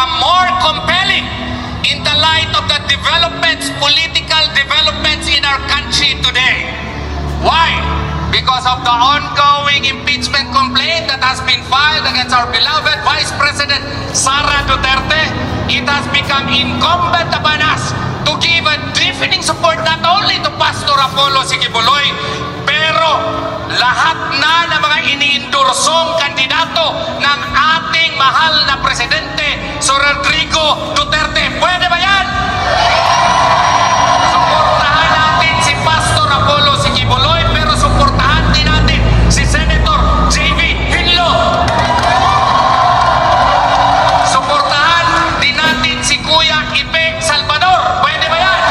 become more compelling in the light of the developments, political developments in our country today. Why? Because of the ongoing impeachment complaint that has been filed against our beloved Vice President Sara Duterte, it has become incumbent upon us to give a deafening support not only to Pastor Apollo Siquiboloy, pero lahat na ng mga iniindorsong kandidato ng ating mahal na Presidente, Sir Rodrigo Duterte. Pwede ba yan? Suportahan natin si Pastor Apollo Siquiboloy, pero suportahan din natin si Senator J.V. Hinlo. Suportahan din natin si Kuya Ipe Salvador. Pwede ba yan?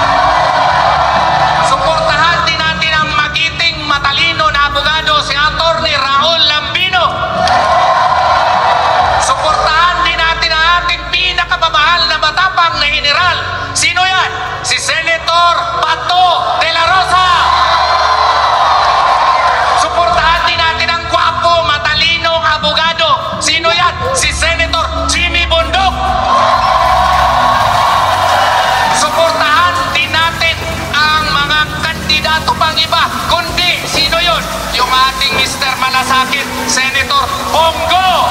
Suportahan din natin ang magiting matalino na abogado si Atty. Raul Lambino. Suportahan din natin ang ating pinakamamahal na matapang na general. Sino yan? Si Senator Bato de la Rosa. Suportahan din natin ang gwapo, matalinong abogado. Sino yan? Si Senator Jimmy Bundok. Suportahan din natin ang mga kandidato pang iba. Kundi, sino yun? Yung ating Mr. Malasakit, Senator Bongo.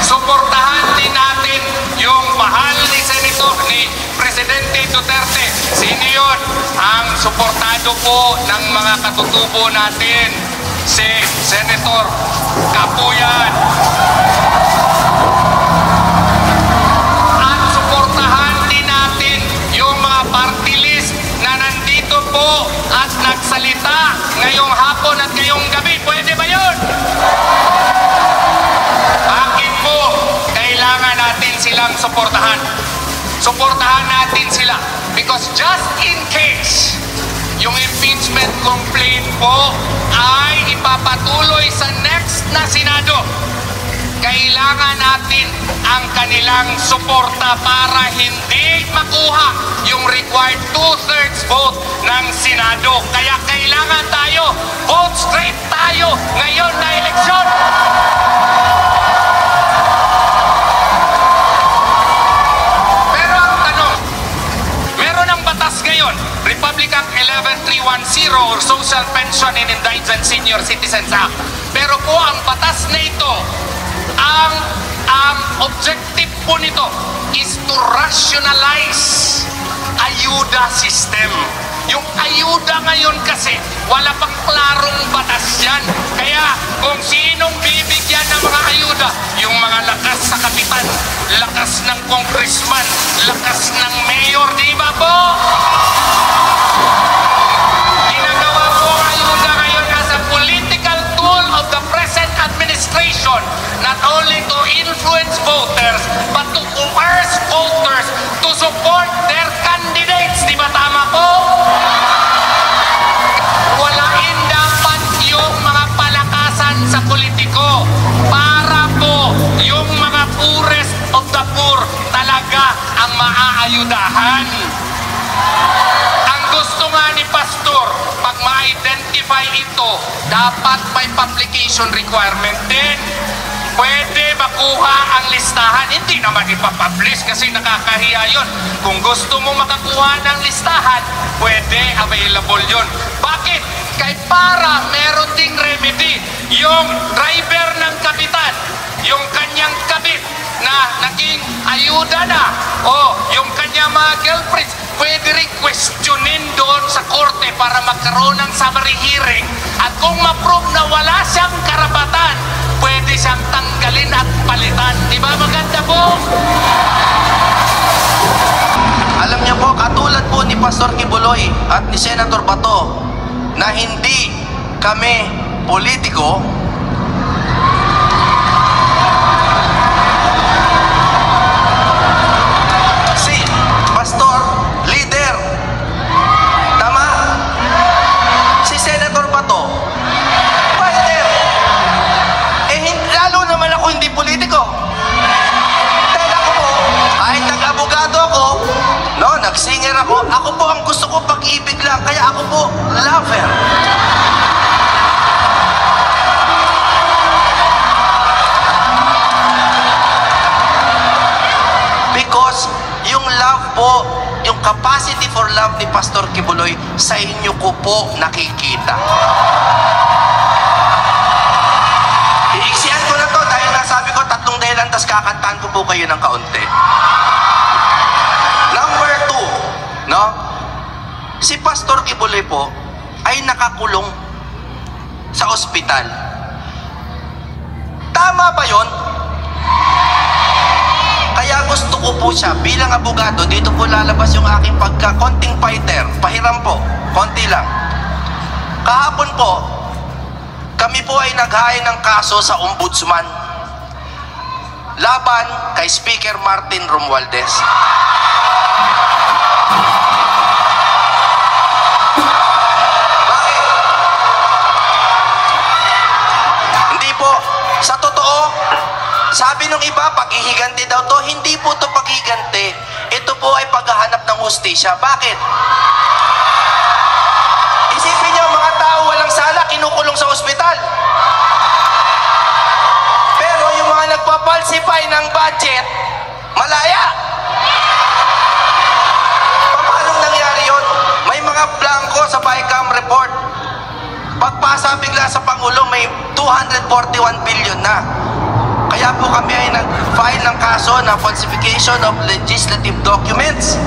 Suportahan din natin yung mahal ni Senator, ni Presidente Duterte. Sino yun? Ang suportado po ng mga katutubo natin, si Senator Kapuyan. At suportahan din natin yung mga party list na nandito po at nagsalita ngayong hapon at ngayong gabi. Pwede ba yun? Bakit po kailangan natin silang suportahan? Suportahan natin sila because just in case yung impeachment complaint po ay ipapatuloy sa next na Senado, kailangan natin ang kanilang suporta para hindi makuha yung required 2/3 vote ng Senado. Kaya kailangan tayo, vote straight tayo ngayon na eleksyon. Pero ang tanong, meron ng batas ngayon, Republic Act 11310 or Social Pension and Indigent Senior Citizens Act. Pero po ang batas na ito, ang objective po nito is to rationalize ayuda system. Yung ayuda ngayon kasi, wala pang klarong batas yan. Kaya kung sinong bibigyan ng mga ayuda, yung mga lakas sa kapitan, lakas ng congressman, lakas ng mayor, di ba po? Ginagawa po ang ayuda ngayon as a political tool of the present administration, not only to influence voters, but to coerce voters to support their candidates. Di ba tama po? Walain dapat yung mga palakasan sa politiko para po yung mga poorest of the poor talaga ang maaayudahan. Ang gusto nga ni Pastor, pag ma-identify ito, dapat may publication requirement din. Pwede makuha ang listahan. Hindi naman ipapublish kasi nakakahiya yun. Kung gusto mo makakuha ng listahan, pwede, available yun. Bakit? Kaya para meron ding remedy. Yung driver ng kapitan, yung kanyang kabit na naging ayuda na, o yung kanyang mga girlfriends, pwede rin questionin doon sa korte para magkaroon ng summary hearing. At kung ma-prove na wala siyang karapatan, pwede siyang tanggalin at palitan. Di ba maganda po? Alam niyo po, katulad po ni Pastor Kibuloy at ni Senator Bato, na hindi kami politiko, si Pastor, leader, tama? Si Senator Bato, fighter. Lalo naman ako hindi politiko. Dahil ako po, kahit nag-abogado ako, no, nag-singer ako po ang gusto ko pag-ibig lang, kaya ako po lover. yung capacity for love ni Pastor Kibuloy, sa inyo ko po nakikita. Iiksihan ko na to dahil nasabi ko 3 dahilan, tas kakantahan ko po kayo ng kaunti. Number 2, no? Si Pastor Kibuloy po ay nakakulong sa ospital. Tama ba yon? Kaya gusto ko po siya, bilang abogado, dito po lalabas yung aking konting fighter. Pahiram po, konti lang. Kahapon po, kami po ay naghain ng kaso sa ombudsman laban kay Speaker Martin Romualdez. Bakit? Hindi po. Sa totoo, sabi nung iba, paghihiganti daw to. Hindi po to paghihiganti. Ito po ay paghahanap ng hustisya. Bakit? Isipin niyo, mga tao walang sala, kinukulong sa ospital. Pero yung mga nagpapalsify ng budget, malaya. Paano nangyari yun? May mga blanco sa BICAM report. Pagpasa bigla sa Pangulo, may 241 billion na. Kaya po kami ay nag-file ng kaso na falsification of legislative documents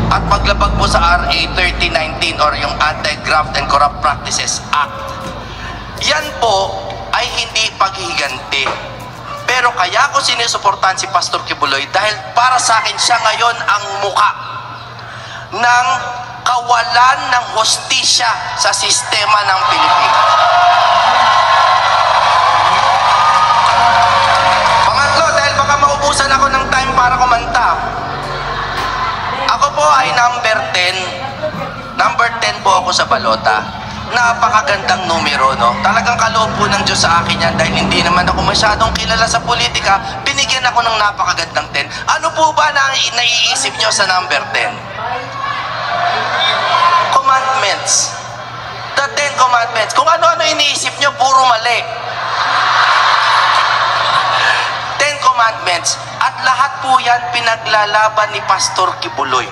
at paglabag po sa RA 3019 or yung Anti-Graft and Corrupt Practices Act. Yan po ay hindi paghihiganti. Pero kaya ko sinusuportahan si Pastor Kibuloy dahil para sa akin siya ngayon ang muka ng kawalan ng hustisya sa sistema ng Pilipinas. Pangatlo, dahil baka maubusan ako ng time para kumanta. Ako po ay number 10. Number 10 po ako sa balota. Napakagandang numero, no? Talagang kaloob po ng Diyos sa akin yan dahil hindi naman ako masyadong kilala sa politika. Binigyan ako ng napakagandang 10. Ano po ba na naiisip nyo sa number 10? Commandments. The 10 Commandments. Kung ano-ano iniisip nyo, puro mali. 10 Commandments. At lahat po yan pinaglalaban ni Pastor Kibuloy.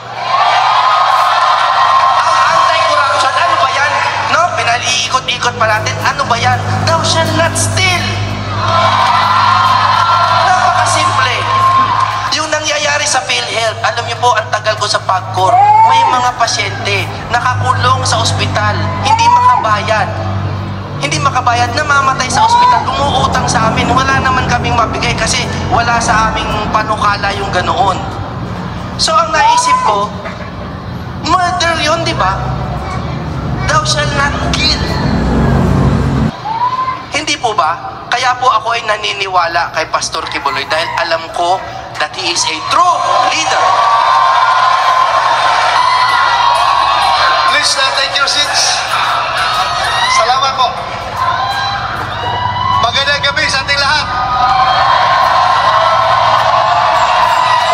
Ang anti-corruption, ano ba yan? No? Pinaliikot-ikot pa natin. Ano ba yan? Thou shall not steal. Napakasimple. Yung nangyayari sa PhilHealth, alam niyo po, ang tagal ko sa PAGCOR, may mga pasyente nakakulong sa ospital, hindi makabayad. Hindi makabayad, namamatay sa ospital, umuutang sa amin. Wala naman kaming mabigay kasi wala sa aming panukala yung ganoon. So ang naisip ko, murder yun, di ba? Thou shall not kill. Hindi po ba? Kaya po ako ay naniniwala kay Pastor Kibuloy dahil alam ko that he is a true leader. Please take your seats. Salamat po. Magandang gabi sa ating lahat.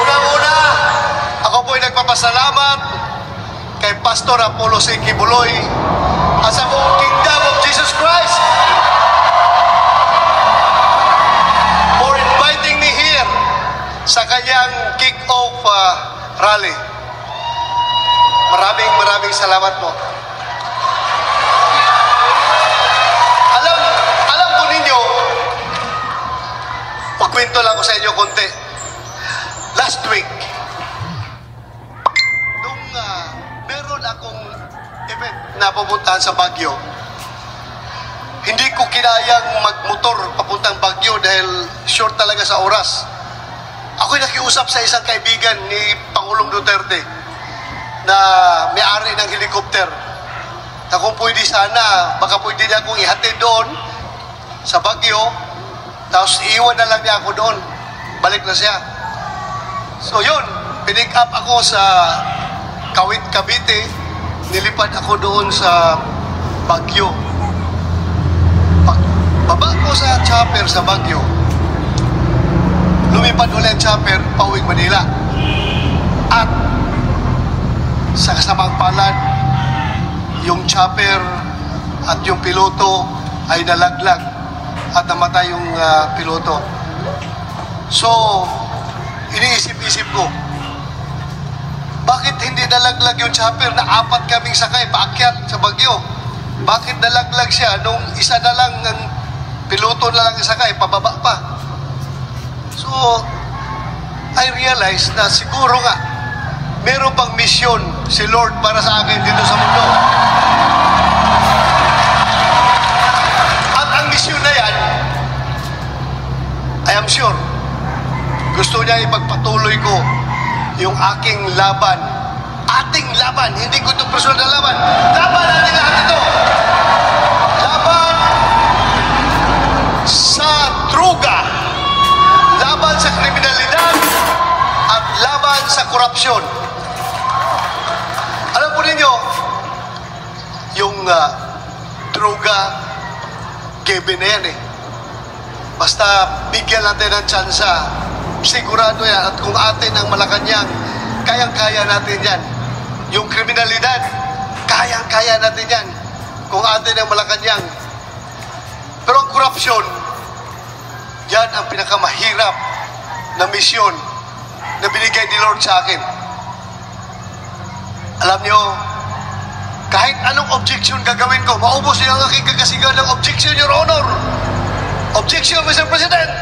Unang-una, ako po ay nagpapasalamat kay Pastor Apollo C. Kibuloy at sa buong Kingdom of Jesus Christ for inviting me here sa kanyang kick-off rally. Maraming salamat po. Alam po ninyo, magkwento lang ko sa inyo konti. Last week, nung meron akong event na pupuntahan sa Baguio, hindi ko kinayang magmotor papuntang Baguio dahil short talaga sa oras. Ako'y nakiusap sa isang kaibigan ni Pangulong Duterte na may-ari ng helicopter na kung pwede sana, baka pwede niya akong ihatid doon sa Baguio, tapos iiwan na lang niya ako doon. Balik na siya. So yun, pinick up ako sa Kawit, Cavite, nilipad ako doon sa Baguio. Baba ko sa chopper sa Baguio, lumipad ulit chopper pauwing Manila. At sa kasamang palad, yung chopper at yung piloto ay nalaglag at namatay yung piloto. So, iniisip-isip ko, Bakit hindi nalaglag yung chopper na 4 kaming sakay paakyat sa Baguio? Bakit nalaglag siya nung isa na lang ang piloto na lang sakay, pababa pa? So, I realized na siguro nga, meron pang misyon si Lord para sa akin dito sa mundo. At ang misyon na yan, I am sure, gusto niya ipagpatuloy ko yung aking laban. Ating laban, hindi ko ito personal na laban. Laban natin lahat ito. Laban sa droga, laban sa kriminalidad, at laban sa korupsyon. Alam po ninyo, yung droga, given na yan eh. Basta bigyan natin ng tsansa, sigurado yan. At kung atin ang Malacanang, kayang-kaya natin yan. Yung kriminalidad, kayang-kaya natin yan. Kung atin ang Malacanang. Pero ang korupsyon, yan ang pinakamahirap na misyon na binigay ni Lord sa akin. Alam nyo, kahit anong objection gagawin ko, maubos yung aking kagasigan ng objection, Your Honor. Objection, Mr. President.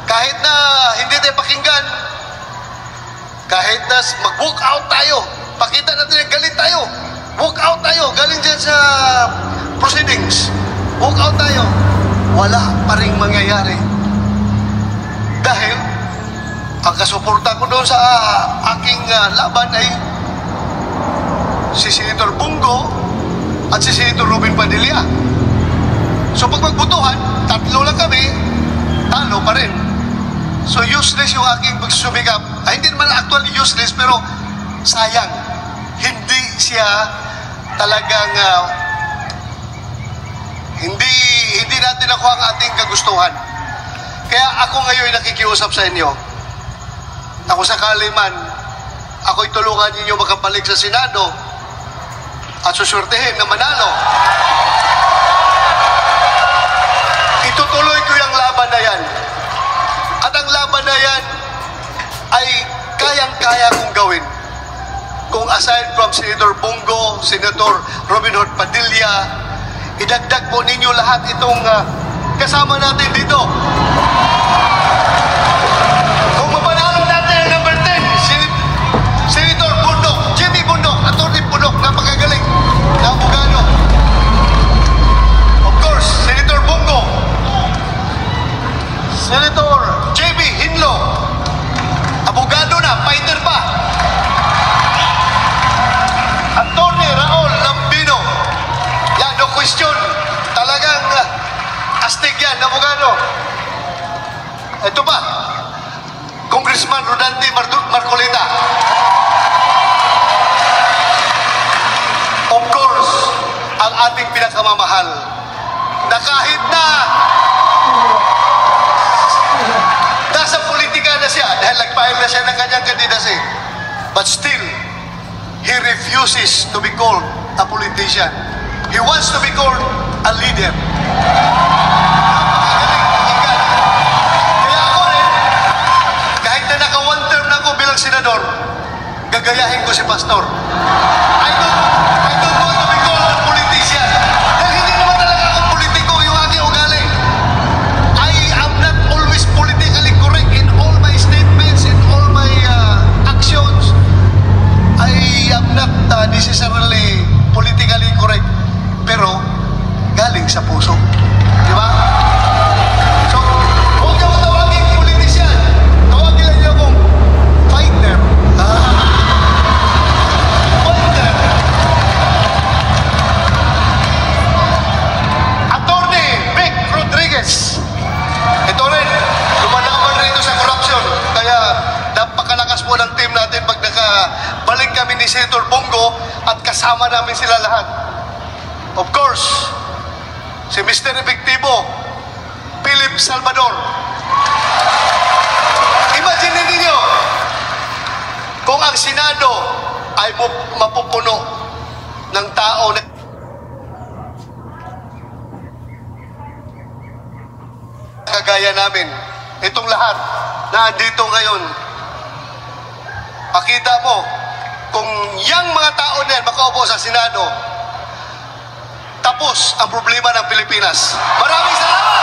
Kahit na hindi tayo pakinggan, kahit na mag-walk out tayo, pakita natin na galit tayo, walk out tayo, galing dyan sa proceedings, walk out tayo, wala pa rin mangyayari. Dahil, ang kasuporta ko doon sa aking laban ay si Senator Bungo at si Senator Robin Padilla. So pag magbutuhan, 3 lang kami, talo pa rin. So useless yung aking pagsumikap. Ay, hindi naman actually useless, pero sayang. Hindi siya talagang hindi natin nakuha ang ating kagustuhan. Kaya ako ngayon nakikiusap sa inyo. Ako sakali man, ako'y tulungan ninyo makabalik sa Senado at susurtehin na manalo. Itutuloy ko yung laban na yan. At ang laban na yan ay kayang-kaya kong gawin. Kung aside from Senator Bungo, Senator Robin Hood Padilla, idagdag po ninyo lahat itong kasama natin dito. Kung mapanalo natin ang number 10, Senator Bundok, Jimmy Bundok, Atty. Bundok, napakagaling na abogado. Of course, Senator Bungo, Senator J.B. Hinlo, abogado na, fighter pa. Atty. Raul Lambino, yan, no question, talagang astig yan, abogado. Ito pa, Congressman Rodante Marcolita. Of course, ang ating pinakamamahal na kahit na nasa politika na siya dahil nag-file na siya ng kanyang kandidacy, but still, he refuses to be called a politician. He wants to be called a leader. Kaya ako rin, kahit na naka-one term na ako bilang senador, gagayahin ko si Pastor. I don't want to be called a politician. Dahil hindi naman talaga ako politiko yung aking ugali. I am not always politically correct in all my statements, in all my actions. I am not necessarily politically correct, pero galing sa puso. Di ba? So, huwag niyo akong tawagin politician. Tawagin niyo akong fighter. Fighter. Atty. Vic Rodriguez. Ito rin, lumalaban rito sa corruption. Kaya napakalakas po ng team natin pag nakabalik kami ni Senator Bungo at kasama namin sila lahat. Of course, si Mr. Efectivo, Philip Salvador. Imagine ninyo, kung ang Senado ay mapupuno ng tao na kagaya namin, itong lahat na andito ngayon, makita mo kung yang mga tao na yan makaupo sa Senado, tapos ang problema ng Pilipinas. Maraming salamat!